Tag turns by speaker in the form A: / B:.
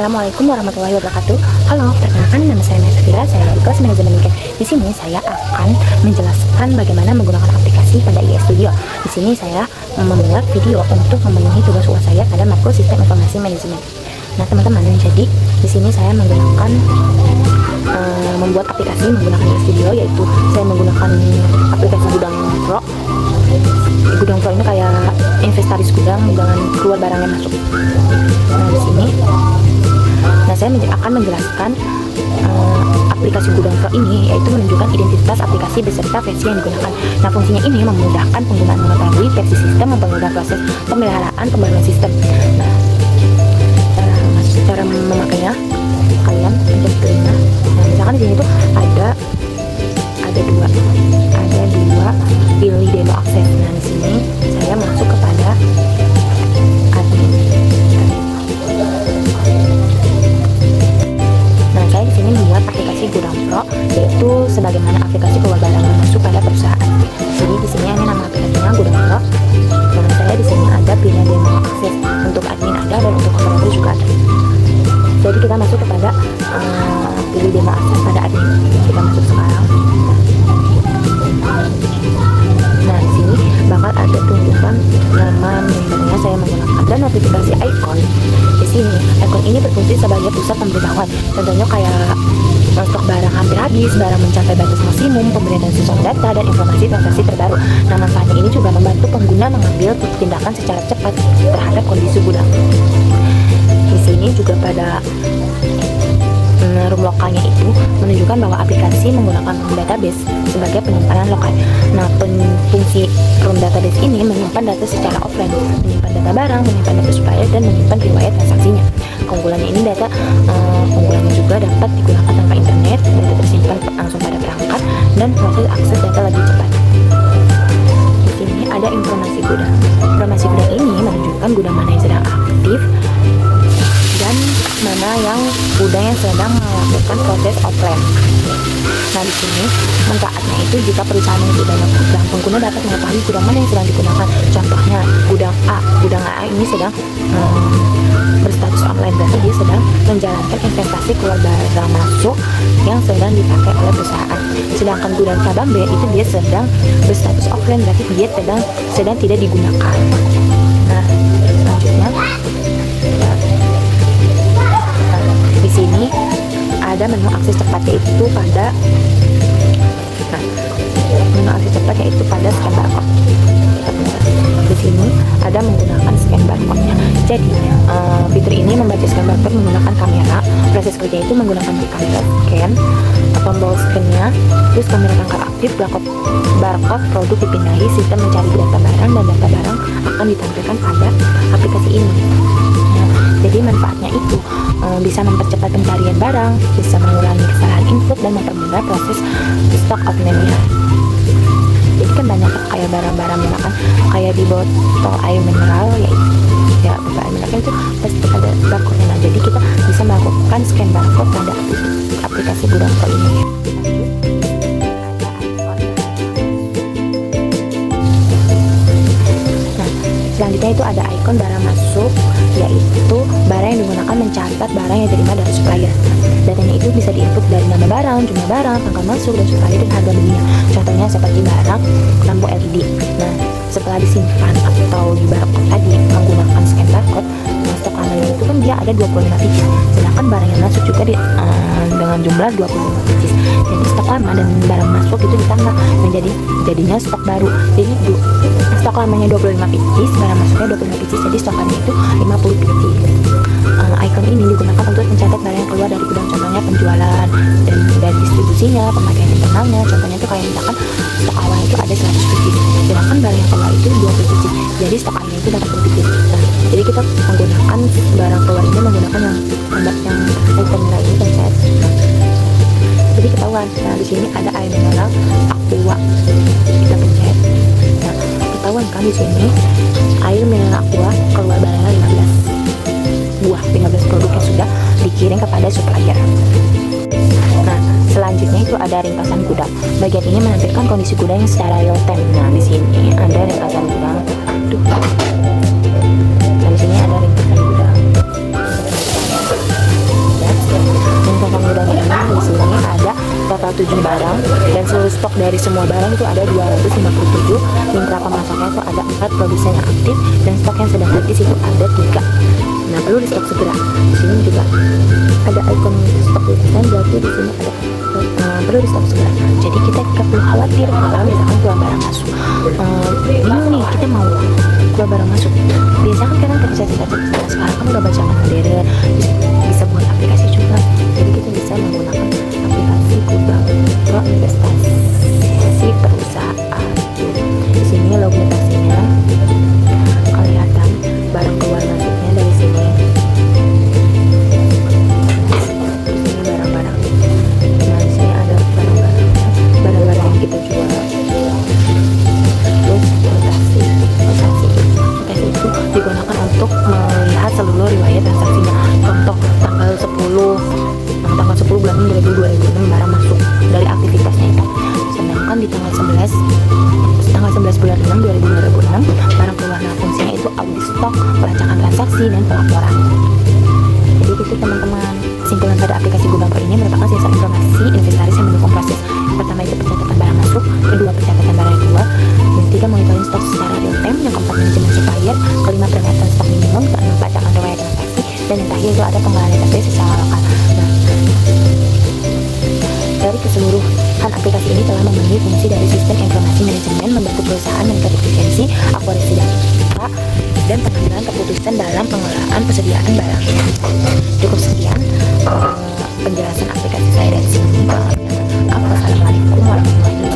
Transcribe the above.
A: Assalamualaikum warahmatullahi wabarakatuh. Halo, perkenalkan nama saya Safira, saya dari kelas manajemen weekend. Di sini saya akan menjelaskan bagaimana menggunakan aplikasi pada IE Studio. Di sini saya membuat video untuk memenuhi tugas saya pada makro sistem informasi manajemen. Nah, teman-teman, jadi di sini saya menggunakan membuat aplikasi menggunakan IE Studio, yaitu saya menggunakan aplikasi Gudang Pro. Gudang Pro ini kayak inventaris gudang dengan keluar barang yang masuk. Nah, di sini saya akan menjelaskan aplikasi Gudang Pro ini, yaitu menunjukkan identitas aplikasi beserta versi yang digunakan. Nah, fungsinya ini memudahkan penggunaan mengetahui versi sistem, mempermudah proses pemeliharaan pembaruan sistem. Nah, cara memakainya, kalian pencet pilihnya. Nah, misalkan di sini tuh ada dua pilih demo akses. Nah, di sini saya masuk kepada admin. Nah, saya di sini membuat aplikasi Gudang Pro, yaitu sebagaimana aplikasi keluar barang yang masuk pada perusahaan. Jadi di sini ini nama aplikasinya Gudang Pro. Dan saya di sini ada pilih demo akses, untuk admin ada dan untuk operator juga ada. Jadi kita masuk kepada pilih demo akses pada admin. Kita masuk sekarang. Nah, di sini bakal ada tunjukkan nama membernya, saya menggunakan, dan notifikasi icon. Di sini icon ini berfungsi sebagai pusat pemberitahuan. Contohnya kayak stok barang hampir habis, barang mencapai batas maksimum, pemberian dan susun data, dan informasi transaksi terbaru. Nah, manfaatnya ini juga membantu pengguna mengambil tindakan secara cepat terhadap kondisi gudang. Di sini juga pada room lokalnya itu menunjukkan bahwa aplikasi menggunakan database sebagai penyimpanan lokal. Nah, fungsi room database ini menyimpan data secara offline, menyimpan data barang, menyimpan data supplier, dan menyimpan riwayat transaksinya. Keunggulannya ini keunggulannya juga dapat digunakan tanpa internet, data tersimpan langsung pada perangkat, dan proses akses data lebih cepat. Di sini ada informasi gudang. Informasi gudang ini menunjukkan gudang mana yang sedang aktif dan mana yang gudang yang sedang melakukan proses offline. Nah, di sini manfaatnya itu jika perusahaan yang banyak gudang, pengguna dapat mengetahui gudang mana yang sedang digunakan. Contohnya gudang A. Gudang A ini sedang berstatus online, berarti dia sedang menjalankan investasi keluar barang masuk yang sedang dipakai oleh perusahaan. Sedangkan gudang cabang B itu dia sedang berstatus offline, berarti dia sedang tidak digunakan. Nah, selanjutnya di sini ada menu akses cepat, yaitu pada scan barcode. Di sini ada menggunakan scan barcode-nya. Jadi fitur ini membaca scan barcode menggunakan kamera. Proses kerja itu menggunakan kamera scan, tombol scan-nya, terus kamera tangkap aktif, barcode produk dipindahi, sistem mencari data barang, dan data barang akan ditampilkan pada aplikasi ini. Jadi manfaatnya itu bisa mempercepat pencarian barang, bisa mengurangi kesalahan input, dan mempermudah proses stock outline-nya. Jadi kan banyak kayak barang-barang misalkan kayak di botol air mineral, ya botol air mineral itu pasti ada barcode-nya. Nah, jadi kita bisa melakukan scan barcode pada aplikasi Gudang Pro ini. Selanjutnya itu ada ikon barang masuk, yaitu barang yang digunakan mencatat barang yang diterima dari supplier. Datanya itu bisa diinput dari nama barang, jumlah barang, tanggal masuk, dan supplier, dan harga belinya. Contohnya seperti barang lampu LED. Nah, setelah disimpan atau di barcode tadi menggunakan scan barcode, stok lamanya itu kan dia ada 25 pieces. Sedangkan barang yang masuk juga dengan jumlah 25 pieces. Jadi stok lama dan barang masuk itu ditambah jadinya stok baru. Jadi stok lamanya 25 pieces, barang masuknya 25 pieces, jadi stok lamanya itu 50 pieces. Icon ini digunakan untuk mencatat barang yang keluar dari gudang, contohnya penjualan dan distribusinya, pemakaian internalnya. Contohnya itu kayak misalkan stok awal itu ada 100 pieces, sedangkan barang yang keluar itu 20 pieces, jadi stok awalnya itu 80 pieces. Nah, jadi kita menggunakan barang keluar ini menggunakan yang icon ini pencet. Jadi ketahuan. Nah, di sini ada air mineral aqua, kita pencet. Nah, ketahuan kan di sini air mineral aqua keluar barangnya 15 produk yang sudah dikirim kepada supplier. Nah, selanjutnya itu ada ringkasan gudang. Bagian ini menampilkan kondisi gudang secara real time. Nah, di sini ada ringkasan gudang. Nah, di sini ada ringkasan gudang. stok dari semua barang itu ada 257, mitra pemasoknya itu ada 4 produsen yang aktif, dan stok yang sedang kritis itu ada 3. Nah, perlu di stok segera. Di sini juga ada icon stok tulisan, berarti di sini ada perlu di stok segera. Jadi kita tidak perlu khawatir kalau misalkan keluar barang masuk. Bingung nih, kita mau keluar barang masuk. Biasanya kan kadang kerja cita-cita, sekarang kan udah baca modern, bisa buat aplikasi juga. Jadi kita bisa menggunakan aplikasi Google Pro Investasi Perusahaan. Di sini logo aplikasinya kelihatan, barang keluar masuknya dari sini. Di sini barang-barang. Nah, di sini ada barang-barang yang kita jual. Terus mutasi itu digunakan untuk melihat seluruh riwayat transaksinya. Contoh tanggal 10 bulan 6 2006 barang masuk dari aktivitasnya itu. Sedangkan di tanggal 11 bulan 6 2006 barang keluar. Nah, fungsinya itu audit stok, pelacakan transaksi, dan pelaporan. Jadi itu teman-teman, kesimpulan pada aplikasi Google Pro ini merupakan siasat informasi inventaris yang mendukung proses. Pertama itu pencatatan barang masuk, kedua pencatatan barang keluar, dan ketiga monitoring stok secara real time, yang keempat manajemen supplier, kelima peringatan stok minimum, keenam pelacakan riwayat transaksi, dan yang terakhir itu ada pengolahan database secara lokal. Nah, dari keseluruhan aplikasi ini telah memenuhi fungsi dari sistem informasi manajemen, membantu perusahaan meningkatkan efisiensi, akurasi data, dan pengambilan keputusan dalam pengelolaan persediaan barang. Cukup sekian penjelasan aplikasi saya dari sini. Assalamualaikum warahmatullahi wabarakatuh.